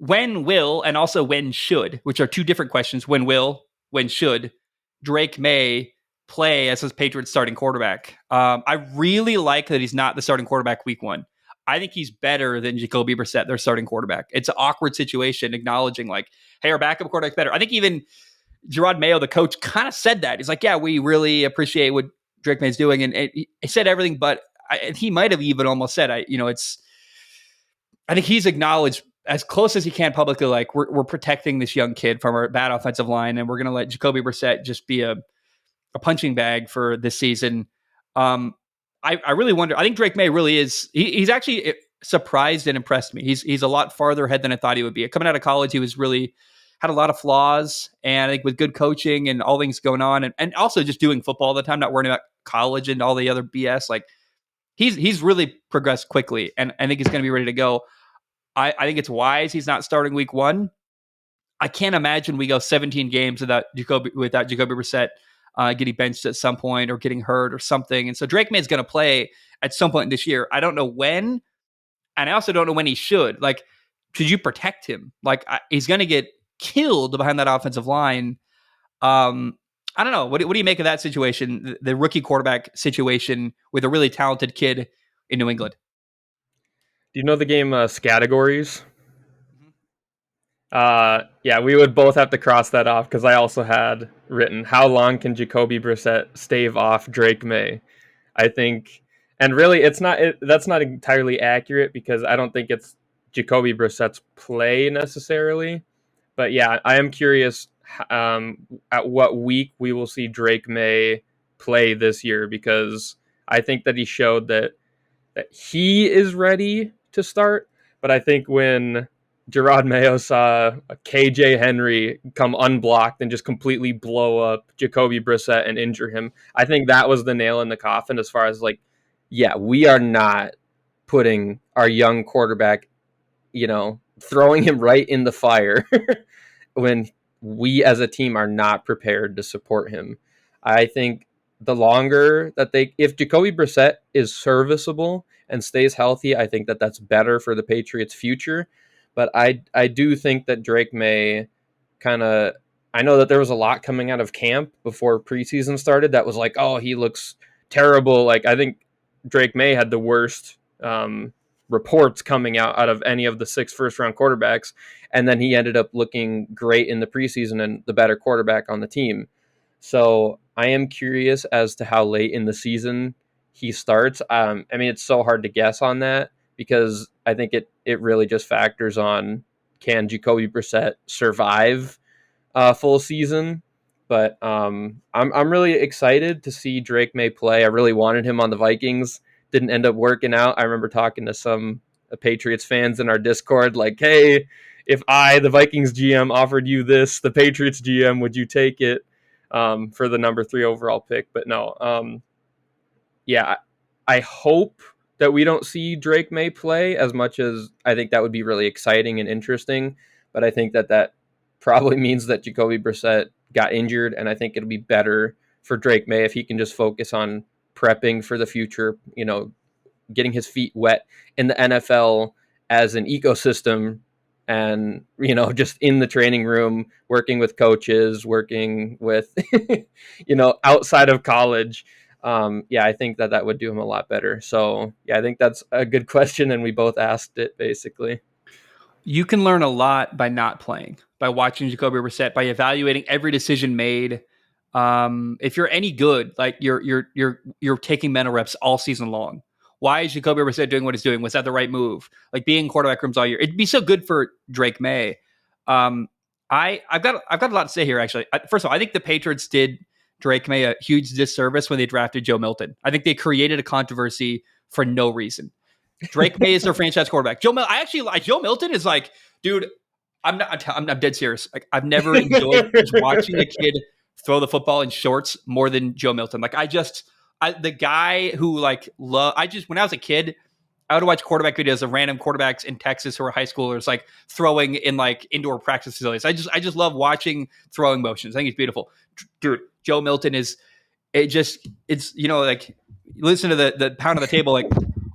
when will, and also when should, which are two different questions. When will, when should Drake Maye play as his Patriots starting quarterback? I really like that he's not the starting quarterback week one. I think he's better than Jacoby Brissett, their starting quarterback. It's an awkward situation, acknowledging like, hey, our backup quarterback's better. I think even Gerard Mayo, the coach, kind of said that. He's like, yeah, we really appreciate what Drake Maye's doing. And he said everything, but he might have even almost said, I think he's acknowledged as close as he can publicly, like we're protecting this young kid from our bad offensive line, and we're going to let Jacoby Brissett just be a punching bag for this season. I really wonder. I think Drake Maye really is. He's actually surprised and impressed me. He's a lot farther ahead than I thought he would be. Coming out of college, he was really had a lot of flaws, and I think with good coaching and all things going on, and also just doing football all the time, not worrying about college and all the other BS. Like he's really progressed quickly, and I think he's going to be ready to go. I think it's wise he's not starting week one. I can't imagine we go 17 games without Jacoby Brissett getting benched at some point or getting hurt or something. And so Drake Maye's going to play at some point this year. I don't know when, and I also don't know when he should. Like, should you protect him? Like, he's going to get killed behind that offensive line. I don't know. What do you make of that situation, the rookie quarterback situation with a really talented kid in New England? Do you know the game Scattergories? Yeah, we would both have to cross that off because I also had written, how long can Jacoby Brissett stave off Drake Maye? I think, and really that's not entirely accurate because I don't think it's Jacoby Brissett's play necessarily. But yeah, I am curious at what week we will see Drake Maye play this year, because I think that he showed that he is ready to start. But I think when Gerard Mayo saw a KJ Henry come unblocked and just completely blow up Jacoby Brissett and injure him, I think that was the nail in the coffin as far as like, yeah, we are not putting our young quarterback, throwing him right in the fire when we as a team are not prepared to support him. I think the longer that if Jacoby Brissett is serviceable and stays healthy, I think that that's better for the Patriots' future. But I do think that Drake Maye I know that there was a lot coming out of camp before preseason started that was like, oh, he looks terrible. Like, I think Drake Maye had the worst reports coming out of any of the 6 first-round quarterbacks, and then he ended up looking great in the preseason and the better quarterback on the team. So I am curious as to how late in the season he starts. It's so hard to guess on that because I think it really just factors on, can Jacoby Brissett survive a full season? But I'm really excited to see Drake Maye play. I really wanted him on the Vikings. Didn't end up working out. I remember talking to some Patriots fans in our Discord, like, hey, if the Vikings GM, offered you this, the Patriots GM, would you take it for the number 3 overall pick? But no. Yeah, I hope that we don't see Drake Maye play, as much as I think that would be really exciting and interesting. But I think that probably means that Jacoby Brissett got injured, and I think it'll be better for Drake Maye if he can just focus on prepping for the future, getting his feet wet in the NFL as an ecosystem, and, just in the training room, working with coaches, working with, outside of college. I think that would do him a lot better. So, yeah, I think that's a good question, and we both asked it, basically. You can learn a lot by not playing, by watching Jacoby Brissett, by evaluating every decision made. If you're any good, like you're taking mental reps all season long. Why is Jacoby Brissett doing what he's doing? Was that the right move? Like, being in quarterback rooms all year. It'd be so good for Drake Maye. I've got a lot to say here, actually. First of all, I think the Patriots did Drake Maye a huge disservice when they drafted Joe Milton. I think they created a controversy for no reason. Drake Maye is their franchise quarterback. Joe Milton is like, dude, I'm dead serious. Like, I've never enjoyed just watching a kid throw the football in shorts more than Joe Milton. Like, the guy who when I was a kid, I would watch quarterback videos of random quarterbacks in Texas who are high schoolers, like throwing in like indoor practice facilities. I just love watching throwing motions. I think it's beautiful. Dude, Joe Milton it's like, listen to the pound on the table, like,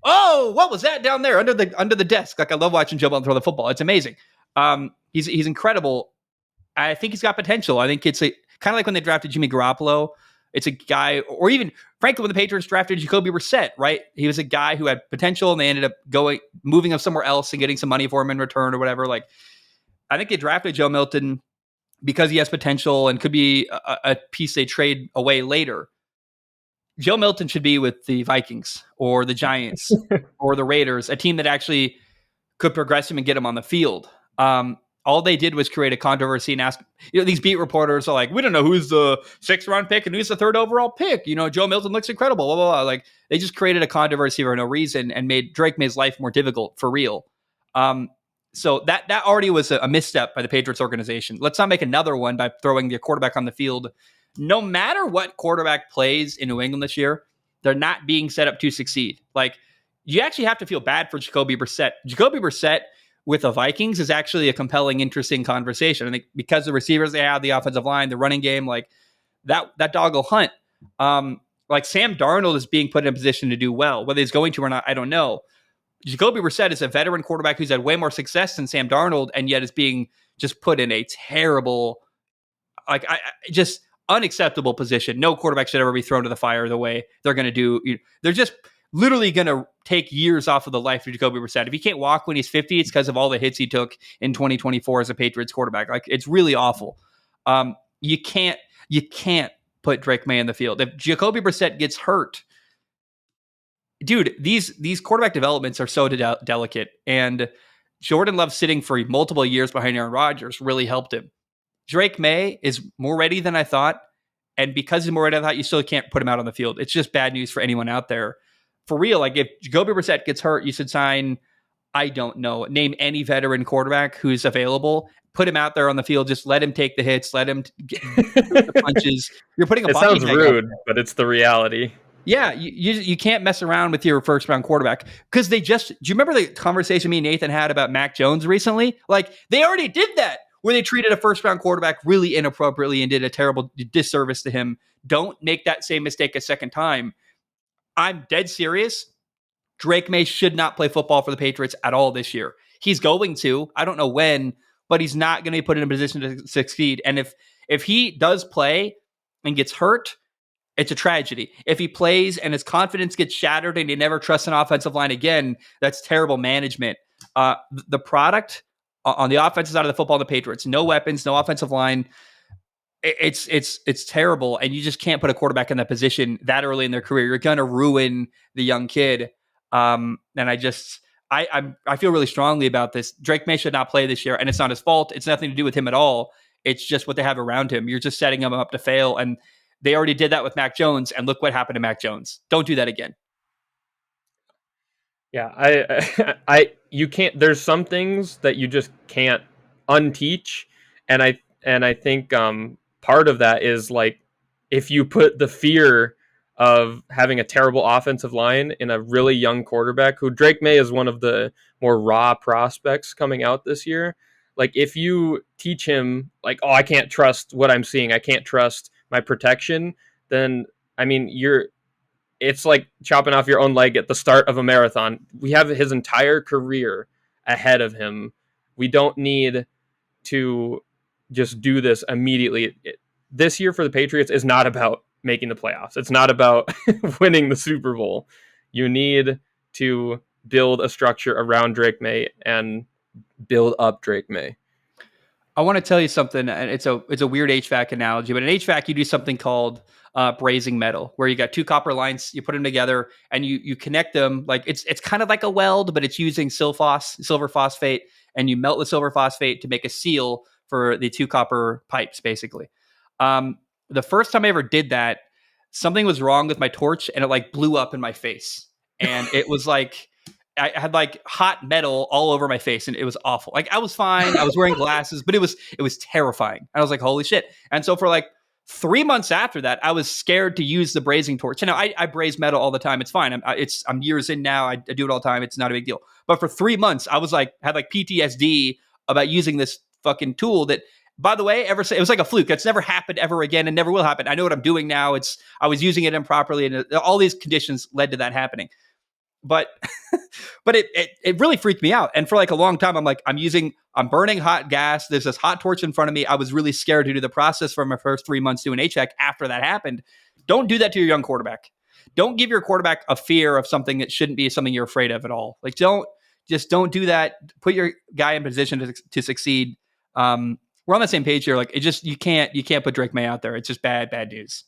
oh, what was that down there under the desk? Like, I love watching Joe Milton throw the football. It's amazing. He's incredible. I think he's got potential. I think it's a kind of like when they drafted Jimmy Garoppolo. It's a guy, or even frankly, when the Patriots drafted Jacoby Brissett, right? He was a guy who had potential, and they ended up moving him somewhere else and getting some money for him in return or whatever. Like, I think they drafted Joe Milton because he has potential and could be a piece they trade away later. Joe Milton should be with the Vikings or the Giants or the Raiders, a team that actually could progress him and get him on the field. All they did was create a controversy and ask, these beat reporters are like, we don't know who's the 6th round pick and who's the 3rd overall pick. Joe Milton looks incredible, blah, blah, blah. Like, they just created a controversy for no reason and made Drake May's life more difficult for real. So that already was a misstep by the Patriots organization. Let's not make another one by throwing their quarterback on the field. No matter what quarterback plays in New England this year, they're not being set up to succeed. Like, you actually have to feel bad for Jacoby Brissett. Jacoby Brissett with the Vikings is actually a compelling, interesting conversation. I think because the receivers they have, the offensive line, the running game, like that dog will hunt. Like, Sam Darnold is being put in a position to do well. Whether he's going to or not, I don't know. Jacoby Brissett is a veteran quarterback who's had way more success than Sam Darnold, and yet is being just put in a terrible, just unacceptable position. No quarterback should ever be thrown to the fire the way they're going to do. They're just literally going to take years off of the life of Jacoby Brissett. If he can't walk when he's 50, it's because of all the hits he took in 2024 as a Patriots quarterback. Like, it's really awful. You can't put Drake May in the field. If Jacoby Brissett gets hurt, dude, these quarterback developments are so delicate. And Jordan Love sitting for multiple years behind Aaron Rodgers really helped him. Drake May is more ready than I thought. And because he's more ready than I thought, you still can't put him out on the field. It's just bad news for anyone out there. For real, like, if Jacoby Brissett gets hurt, you should sign, I don't know, name any veteran quarterback who's available, put him out there on the field, just let him take the hits, let him get the punches. You're putting a It body sounds bag rude, but it's the reality. Yeah, you can't mess around with your 1st round quarterback because do you remember the conversation me and Nathan had about Mac Jones recently? Like, they already did that where they treated a 1st round quarterback really inappropriately and did a terrible disservice to him. Don't make that same mistake a second time. I'm dead serious. Drake May should not play football for the Patriots at all this year. He's going to. I don't know when, but he's not going to be put in a position to succeed. And if he does play and gets hurt, it's a tragedy. If he plays and his confidence gets shattered and he never trusts an offensive line again, that's terrible management. The product on the offensive side of the football, the Patriots, no weapons, no offensive line. It's terrible, and you just can't put a quarterback in that position that early in their career. You're going to ruin the young kid. And I feel really strongly about this. Drake May should not play this year, and it's not his fault. It's nothing to do with him at all. It's just what they have around him. You're just setting him up to fail, and they already did that with Mac Jones, and look what happened to Mac Jones. Don't do that again. Yeah, you can't. There's some things that you just can't unteach, and I think part of that is, like, if you put the fear of having a terrible offensive line in a really young quarterback, who Drake May is one of the more raw prospects coming out this year. Like, if you teach him, like, oh, I can't trust what I'm seeing, I can't trust my protection, then, I mean, it's like chopping off your own leg at the start of a marathon. We have his entire career ahead of him. We don't need to just do this immediately. This year for the Patriots is not about making the playoffs. It's not about winning the Super Bowl. You need to build a structure around Drake May and build up Drake May. I want to tell you something, and it's a weird HVAC analogy, but in HVAC you do something called brazing metal, where you got 2 copper lines, you put them together, and you connect them. Like, it's kind of like a weld, but it's using silver phosphate, and you melt the silver phosphate to make a seal for the 2 copper pipes, basically. The first time I ever did that, something was wrong with my torch, and it like blew up in my face, and it was like, I had like hot metal all over my face, and it was awful. Like, I was fine. I was wearing glasses, but it was terrifying. And I was like, holy shit. And so for like 3 months after that, I was scared to use the brazing torch. I braze metal all the time. It's fine. I'm years in now. I do it all the time. It's not a big deal. But for 3 months, I was like, had like PTSD about using this fucking tool that, by the way, it was like a fluke. That's never happened ever again and never will happen. I know what I'm doing now. I was using it improperly, and all these conditions led to that happening. but but it really freaked me out. And for like a long time, I'm like, I'm burning hot gas. There's this hot torch in front of me. I was really scared to do the process for my first 3 months doing A-check after that happened. Don't do that to your young quarterback. Don't give your quarterback a fear of something that shouldn't be something you're afraid of at all. Like, don't do that. Put your guy in position to succeed. We're on the same page here. Like, you can't put Drake May out there. It's just bad news.